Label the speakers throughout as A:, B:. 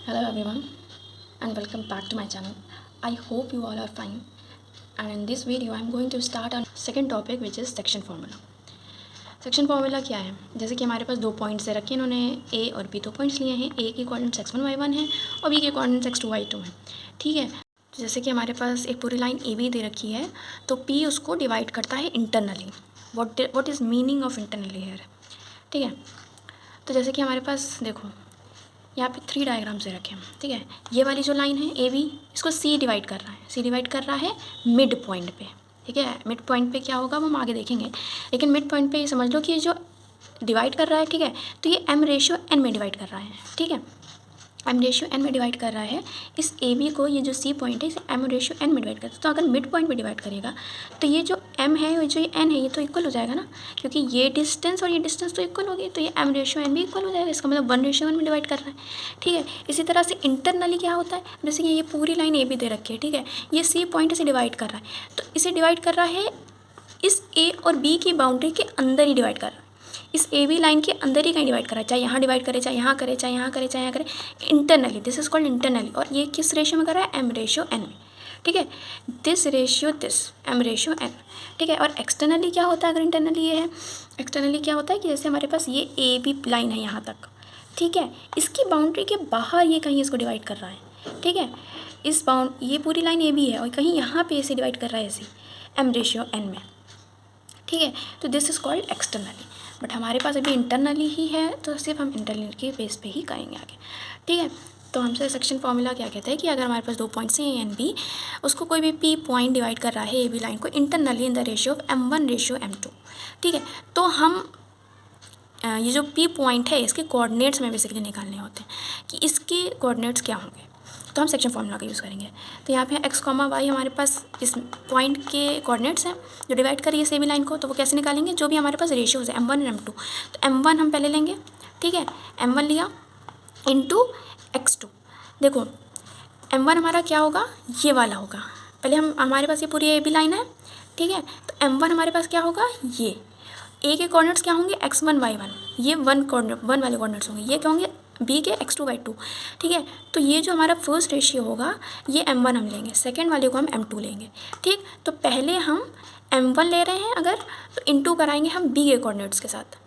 A: Hello everyone and welcome back to my channel. I hope you all are fine, and in this video I am going to start on second topic which is section formula. Section formula क्या है? जैसे कि हमारे पास दो points दे रखे हैं, इन्होंने ए और बी दो पॉइंट्स लिए हैं। ए के कोऑर्डिनेट्स x1 y1 है और बी के कोऑर्डिनेट्स x2 y2 है। ठीक है, तो जैसे कि हमारे पास एक पूरी लाइन ए बी दे रखी है तो पी उसको डिवाइड करता है internally. What is meaning of internally here? ठीक है, तो जैसे कि हमारे पास देखो यहाँ पे 3 डायग्राम्स दे रखे हैं। ठीक है, ये वाली जो लाइन है ए बी, इसको सी डिवाइड कर रहा है। सी डिवाइड कर रहा है मिड पॉइंट पे। ठीक है, मिड पॉइंट पे क्या होगा वो हम आगे देखेंगे, लेकिन मिड पॉइंट पे ये समझ लो कि ये जो डिवाइड कर रहा है, ठीक है, तो ये m रेशियो n में डिवाइड कर रहा है। ठीक है, m रेशियो n में डिवाइड कर रहा है इस ए बी को। ये जो सी पॉइंट है इसे m रेशियो n में डिवाइड करता है। तो अगर मिड पॉइंट में डिवाइड करेगा तो ये जो m है और जो ये n है ये तो इक्वल हो जाएगा ना, क्योंकि ये डिस्टेंस और ये डिस्टेंस तो इक्वल होगी, तो ये m रेशियो n भी इक्वल हो जाएगा। इसका मतलब 1 रेशियो 1 में डिवाइड कर रहा है। ठीक है, इसी तरह से इंटरनली क्या होता है, जैसे कि ये पूरी लाइन ए बी दे रखी है। ठीक है, ये सी पॉइंट इसे डिवाइड कर रहा है, तो इसे डिवाइड कर रहा है इस ए और बी की बाउंड्री के अंदर ही डिवाइड कर रहा है। इस ए बी लाइन के अंदर ही कहीं डिवाइड करा है, चाहे यहाँ डिवाइड करे, चाहे यहाँ करे, चाहे यहाँ करे, चाहे यहाँ करे, internally. This is called internally. और ये किस रेशियो में कर रहा है? m रेशियो n में। ठीक है, this ratio this m ratio n। ठीक है, और एक्सटर्नली क्या होता है? अगर इंटरनली ये है, एक्सटर्नली क्या होता है कि जैसे हमारे पास ये ए बी लाइन है यहाँ तक, ठीक है, इसकी बाउंड्री के बाहर ये कहीं इसको डिवाइड कर रहा है। ठीक है, इस ये पूरी लाइन ए बी है और कहीं यहाँ पे इसे डिवाइड कर रहा है ऐसे m रेशियो n में। ठीक है, तो this is called externally. But हमारे पास अभी इंटरनली ही है, तो सिर्फ हम इंटरनली के बेस पे ही करेंगे आगे। ठीक है, तो हमसे सेक्शन फार्मूला क्या कहता है कि अगर हमारे पास दो पॉइंट्स हैं ए एंड बी, उसको कोई भी पी पॉइंट डिवाइड कर रहा है ए बी लाइन को internally in the ratio of m1 ratio m2। ठीक है, तो हम ये जो पी पॉइंट है इसके कोऑर्डिनेट्स में बेसिकली निकालने होते हैं कि इसके कोऑर्डिनेट्स क्या होंगे, तो हम सेक्शन फार्मूला का यूज़ करेंगे। तो यहाँ पे एक्स कॉमा वाई हमारे पास इस पॉइंट के कोऑर्डिनेट्स हैं जो डिवाइड करिए सेमी लाइन को, तो वो कैसे निकालेंगे? जो भी हमारे पास रेशियोज़ है m1 और m2, तो m1 हम पहले लेंगे। ठीक है, m1 लिया इंटू x2। देखो m1 हमारा क्या होगा? ये वाला होगा। पहले हमारे पास ये पूरी ए बी लाइन है। ठीक है, तो m1 हमारे पास क्या होगा? ये ए के कोऑर्डिनेट्स क्या होंगे? x1 y1, ये वन वाले कोऑर्डिनेट्स होंगे। ये क्या होंगे? बी के x2 y2। ठीक है, तो ये जो हमारा फर्स्ट रेशियो होगा ये m1 हम लेंगे, सेकंड वाले को हम m2 लेंगे। ठीक, तो पहले हम m1 ले रहे हैं अगर, तो इंटू कराएंगे हम बी के कोऑर्डिनेट्स के साथ।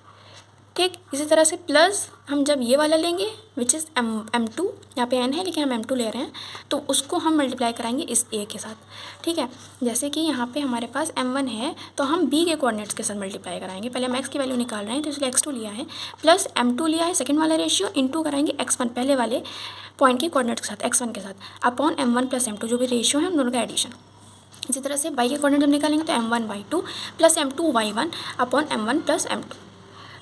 A: ठीक, इसी तरह से प्लस हम जब ये वाला लेंगे विच इज़ m2, यहाँ पे n है लेकिन हम m2 ले रहे हैं, तो उसको हम मल्टीप्लाई कराएंगे इस a के साथ। ठीक है, जैसे कि यहाँ पे हमारे पास m1 है तो हम b के कोऑर्डिनेट्स के साथ मल्टीप्लाई कराएंगे। पहले हम x की वैल्यू निकाल रहे हैं तो इसलिए x2 लिया है, प्लस m2 लिया है सेकेंड वाला रेशियो, इंटू कराएंगे x1 पहले वाले पॉइंट के कोऑर्डिनेट्स के साथ, x1 के साथ, अपॉन m1 प्लस m2 जो भी रेशियो है उन दोनों का एडिशन। इसी तरह से y के कोऑर्डिनेट हम निकालेंगे तो m1 y2 plus m2 y1 upon m1 plus m2।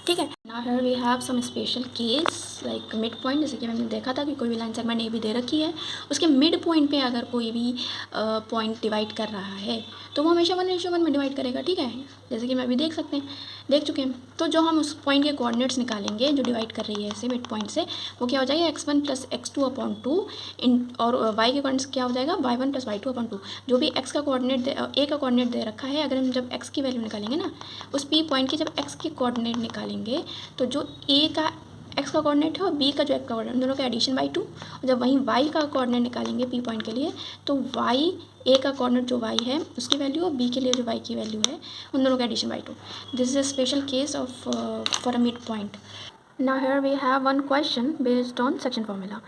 A: ठीक है, now here we have some special case like mid point. जैसे कि हमने देखा था कि कोई भी लाइन सेगमेंट ए बी दे रखी है, उसके मिड पॉइंट पे अगर कोई भी पॉइंट डिवाइड कर रहा है तो वो हमेशा 1 रेशियो 1 में डिवाइड करेगा। ठीक है, जैसे कि मैं अभी देख चुके हैं। तो जो हम उस पॉइंट के कोऑर्डिनेट्स निकालेंगे जो डिवाइड कर रही है इसे मिड पॉइंट से, वो क्या हो जाएगा? x1 प्लस x2 अपॉन 2 और y के कोऑर्डिनेट्स क्या हो जाएगा? y1 plus y2 upon 2। जो भी x का कोऑर्डिनेट ए का कोऑर्डिनेट दे रखा है, अगर हम जब x की वैल्यू निकालेंगे ना, उस p पॉइंट की जब x के कोऑर्डिनेट निकालेंगे तो जो a का x का कोऑर्डिनेट है और b का जो x का कोऑर्डिनेट, दोनों का एडिशन बाई 2। और जब वहीं y का कोऑर्डिनेट निकालेंगे p पॉइंट के लिए तो y a का कोऑर्डिनेट जो y है उसकी वैल्यू और b के लिए जो y की वैल्यू है उन दोनों का addition by 2। This is a special case of for a mid point. Now here we have one question based on section formula.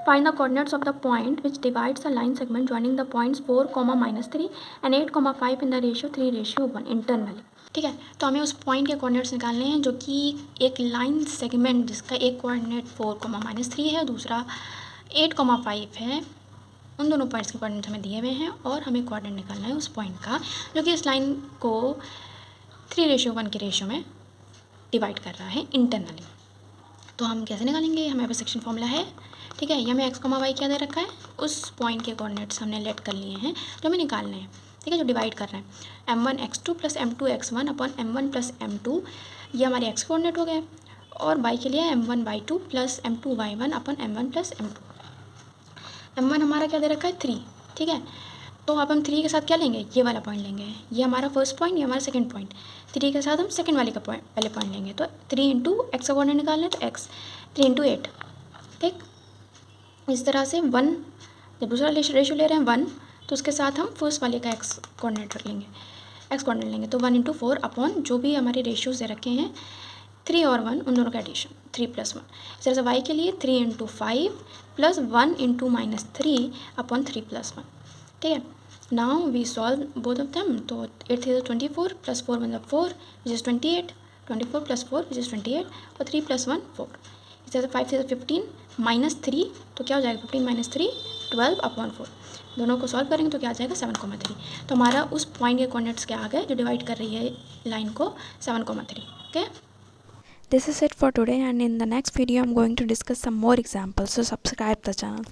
A: Find the coordinates of the point which divides the line segment joining the points 4, -3 and 8, 5 in the ratio 3:1 internally. ठीक है, तो हमें उस point के coordinates निकालने हैं जो कि एक लाइन सेगमेंट जिसका एक कोऑर्डिनेट 4, -3 है, दूसरा 8, 5 है। उन दोनों पॉइंट्स के कोऑर्डिनेट हमें दिए हुए हैं और हमें कोऑर्डिनेट निकालना है उस पॉइंट का जो कि इस लाइन को 3:1 के रेशियो में डिवाइड कर रहा है इंटरनली। तो हम कैसे निकालेंगे? हमें पास सेक्शन फॉर्मूला है। ठीक है, ये हमें x, y क्या दे रखा है? उस पॉइंट के कोऑर्डिनेट्स हमने लेट कर लिए हैं जो हमें निकालने हैं। ठीक है, जो डिवाइड कर रहे हैं m1 x2 plus m2 x1 upon m1 plus m2, ये हमारे x कोऑर्डिनेट हो गए, और y के लिए m1 y2 plus m2 y1 upon m1 plus m2। m1 हमारा क्या दे रखा है? 3। ठीक है, तो अब हम 3 के साथ क्या लेंगे? ये वाला पॉइंट लेंगे। ये हमारा फर्स्ट पॉइंट, ये हमारा सेकंड पॉइंट। 3 के साथ हम सेकंड वाले का पहले पॉइंट लेंगे। तो 3 इंटू एक्स का कोऑर्डिनेट निकालना है तो x, 3 इंटू 8। ठीक, इस तरह से 1, जब दूसरा रेशियो ले रहे हैं 1, तो उसके साथ हम फर्स्ट वाले का एक्स कोऑर्डिनेट रख लेंगे, एक्स कोऑर्डिनेट लेंगे, तो 1 × 4 अपॉन जो भी हमारे रेशियोज दे रखे हैं 3 और 1, उन दोनों का एडिशन 3 + 1। इस तरह से y के लिए 3 × 5 + 1 × -3 अपॉन 3 + 1। ठीक है, now we solve both of them. तो 8 × 24 + 4 × 4 विच इज़ 28, 24 + 4 विच इज़ 28, और 3 + 1 4। इस तरह से 5 से 15 -3, तो क्या हो जाएगा 15 - 3 12 अपॉन 4। दोनों को सॉल्व करेंगे तो क्या आ जाएगा 7,3। तो हमारा उस पॉइंट के कोऑर्डिनेट्स क्या आ गए जो डिवाइड कर रही है लाइन को 7,3। Okay, this is it for today, and in the next video I'm going to discuss some more examples, so subscribe the channel.